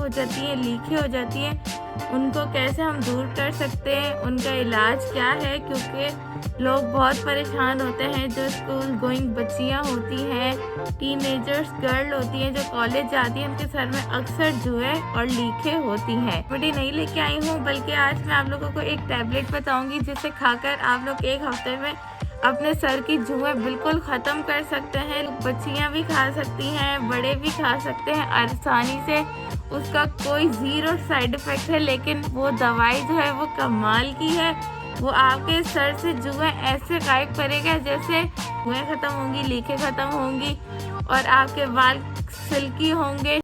हो जाती हैं, लीकें हो जाती हैं, उनको कैसे हम दूर कर सकते हैं, उनका इलाज क्या है। क्योंकि लोग बहुत परेशान होते हैं, जो स्कूल गोइंग बच्चियां होती हैं, टीनेजर्स गर्ल होती हैं, जो कॉलेज जाती हैं, उनके सर में अक्सर जुए और लीकें होती हैं। रेमेडी नहीं लेके आई हूँ, बल्कि आज मैं आप लोगों को एक टैबलेट बताऊंगी जिसे खाकर आप लोग एक हफ्ते में अपने सर की जुएं बिल्कुल ख़त्म कर सकते हैं। बच्चियां भी खा सकती हैं, बड़े भी खा सकते हैं आसानी से। उसका कोई ज़ीरो साइड इफ़ेक्ट है, लेकिन वो दवाई जो है वो कमाल की है। वो आपके सर से जुएं ऐसे गायब करेगा जैसे जुएं ख़त्म होंगी, लीकें ख़त्म होंगी और आपके बाल सिल्की होंगे।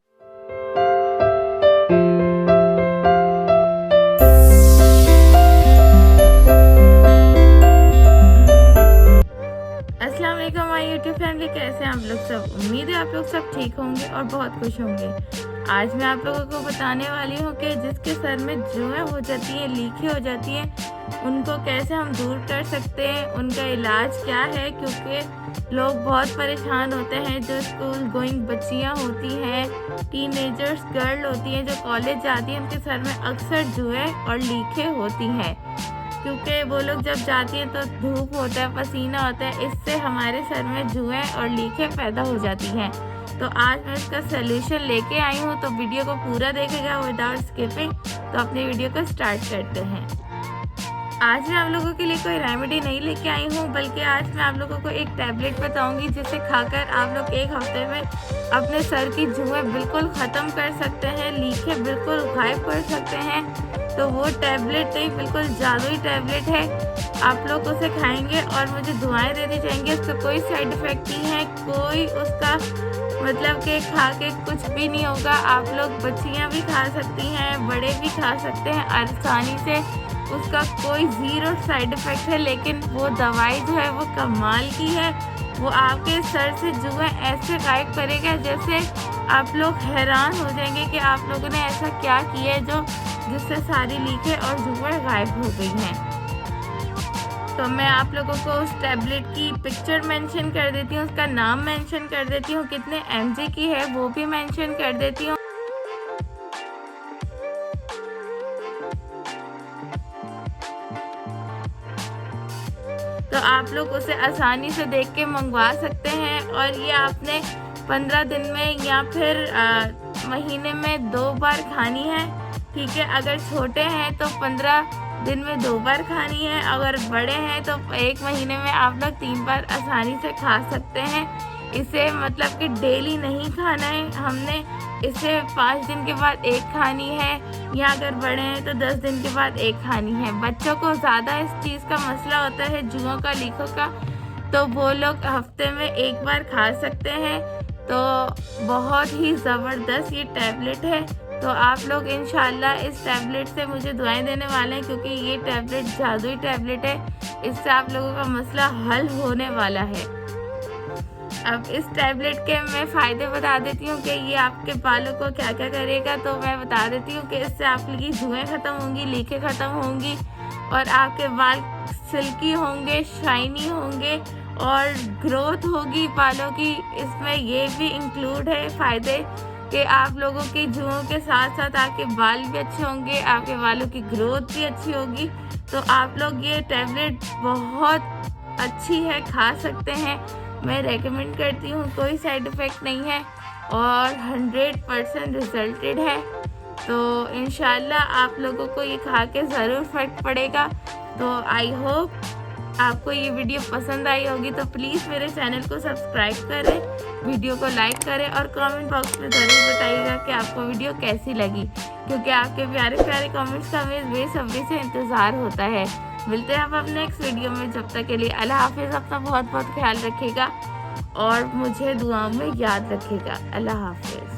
अस्सलाम वालेकुम माय यूट्यूब फैमिली, कैसे हैं आप लोग सब। उम्मीद है आप लोग सब ठीक होंगे और बहुत खुश होंगे। आज मैं आप लोगों को बताने वाली हूँ कि जिसके सर में जुएं हो जाती हैं, लीकें हो जाती हैं, उनको कैसे हम दूर कर सकते हैं, उनका इलाज क्या है। क्योंकि लोग बहुत परेशान होते हैं, जो स्कूल गोइंग बच्चियाँ होती हैं, टीनेजर्स गर्ल होती हैं, जो कॉलेज जाती हैं, उनके सर में अक्सर जुएं और लीकें होती हैं। क्योंकि वो लोग जब जाती हैं तो धूप होता है, पसीना होता है, इससे हमारे सर में जुएं और लीकें पैदा हो जाती हैं। तो आज मैं इसका सलूशन लेके आई हूँ, तो वीडियो को पूरा देखेगा विदाउट स्किपिंग। तो अपनी वीडियो को स्टार्ट करते हैं। आज मैं आप लोगों के लिए कोई रेमेडी नहीं लेके आई हूँ, बल्कि आज मैं आप लोगों को एक टैबलेट बताऊंगी जिसे खाकर आप लोग एक हफ्ते में अपने सर की जुएं बिल्कुल ख़त्म कर सकते हैं, लीकें बिल्कुल गायब कर सकते हैं। तो वो टैबलेट नहीं, बिल्कुल जादुई टैबलेट है। आप लोग उसे खाएंगे और मुझे दुआएं देते जाएंगे। उसका कोई साइड इफ़ेक्ट नहीं है, कोई उसका मतलब कि खा के कुछ भी नहीं होगा। आप लोग बच्चियां भी खा सकती हैं, बड़े भी खा सकते हैं आसानी से। उसका कोई ज़ीरो साइड इफ़ेक्ट है, लेकिन वो दवाई जो है वो कमाल की है। वो आपके सर से जुएं ऐसे गायब करेगा जैसे आप लोग हैरान हो जाएंगे कि आप लोगों ने ऐसा क्या किया है जो जिससे सारी लीकें और जुएं गायब हो गई हैं। तो मैं आप लोगों को उस टैबलेट की पिक्चर मेंशन कर देती हूँ, उसका नाम मेंशन कर देती हूँ, कितने mg की है वो भी मेंशन कर देती हूँ। तो आप लोग उसे आसानी से देख के मंगवा सकते हैं। और ये आपने 15 दिन में या फिर महीने में 2 बार खानी है, ठीक है। अगर छोटे हैं तो 15 दिन में 2 बार खानी है, अगर बड़े हैं तो 1 महीने में आप लोग 3 बार आसानी से खा सकते हैं। इसे मतलब कि डेली नहीं खाना है, हमने इसे 5 दिन के बाद 1 खानी है, या अगर बड़े हैं तो 10 दिन के बाद 1 खानी है। बच्चों को ज़्यादा इस चीज़ का मसला होता है, जुओं का, लीकों का, तो वो लोग हफ्ते में 1 बार खा सकते हैं। तो बहुत ही ज़बरदस्त ये टैबलेट है। तो आप लोग इंशाल्लाह इस टैबलेट से मुझे दुआएं देने वाले हैं, क्योंकि ये टैबलेट जादुई टैबलेट है। इससे आप लोगों का मसला हल होने वाला है। अब इस टैबलेट के मैं फ़ायदे बता देती हूँ कि ये आपके बालों को क्या क्या करेगा। तो मैं बता देती हूँ कि इससे आपकी जुएं ख़त्म होंगी, लीकें ख़त्म होंगी और आपके बाल सिल्की होंगे, शाइनी होंगे और ग्रोथ होगी बालों की। इसमें ये भी इंक्लूड है फ़ायदे कि आप लोगों की जुओं के साथ साथ आपके बाल भी अच्छे होंगे, आपके बालों की ग्रोथ भी अच्छी होगी। तो आप लोग ये टैबलेट बहुत अच्छी है, खा सकते हैं, मैं रेकमेंड करती हूँ। कोई साइड इफ़ेक्ट नहीं है और 100% रिजल्टेड है। तो इंशाल्लाह आप लोगों को ये खा के ज़रूर फ़र्क पड़ेगा। तो आई होप आपको ये वीडियो पसंद आई होगी। तो प्लीज़ मेरे चैनल को सब्सक्राइब करें, वीडियो को लाइक करें और कमेंट बॉक्स में ज़रूर बताइएगा कि आपको वीडियो कैसी लगी, क्योंकि आपके प्यारे प्यारे कमेंट्स का हमें बेसब्री से इंतज़ार होता है। मिलते हैं आप अपने नेक्स्ट वीडियो में, जब तक के लिए अल्लाह हाफिज़। अपना बहुत बहुत ख्याल रखिएगा और मुझे दुआओं में याद रखिएगा। अल्लाह हाफिज़।